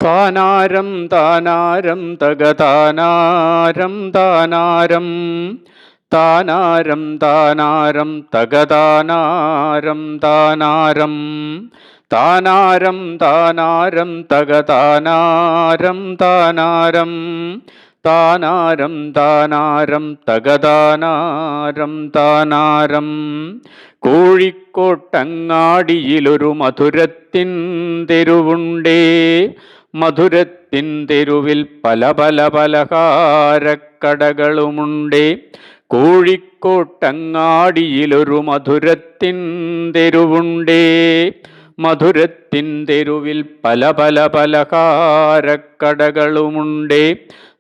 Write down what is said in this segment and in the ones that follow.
താനാരം താനാരം തകതാനാരം താനാരം താനാരം താനാരം തകതാനാരം താനാരം താനാരം താനാരം തകതാനാരം താനാരം താനാരം താനാരം തകതാനാരം താനാരം കോഴിക്കോട്ടങ്ങാടിയിലൊരു മധുരത്തിൻ തെരുവുണ്ടേ. മധുരത്തിൻ തെരുവിൽ പല പല പലഹാരക്കടകളുമുണ്ടേ. കോഴിക്കോട്ടങ്ങാടിയിലൊരു മധുരത്തിൻ തെരുവുണ്ടേ. മധുരത്തിൻ തെരുവിൽ പല പല പലഹാരക്കടകളുമുണ്ടേ.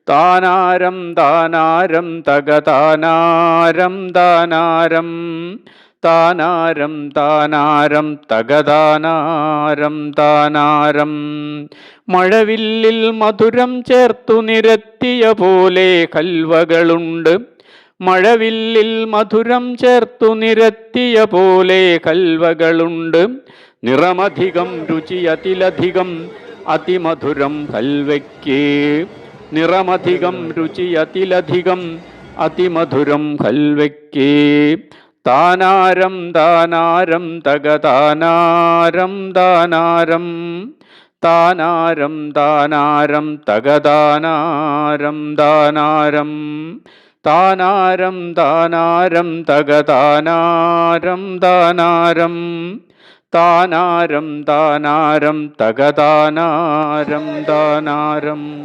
താനാരം താനാരം തകതാനാരം താനാരം താനാരം താനാരം തകതാനാരം താനാരം മഴവില്ലിൽ മധുരം ചേർത്തു നിരത്തിയ പോലെ കൽവകളുണ്ട്. മഴവില്ലിൽ മധുരം ചേർത്തു നിരത്തിയ പോലെ കൽവകളുണ്ട്. നിറമധികം രുചി അതിലധികം അതിമധുരം ഹൽവയ്ക്ക്. നിറമധികം രുചി അതിലധികം അതിമധുരം ഹൽവയ്ക്ക്. താനാരം താനാരം തകതാനാരം താനാരം താനാരം താനാരം തകതാനാരം താനാരം താനാരം താനാരം തകതാനാരം താനാരം താനാരം താനാരം തകതാനാരം താനാരം.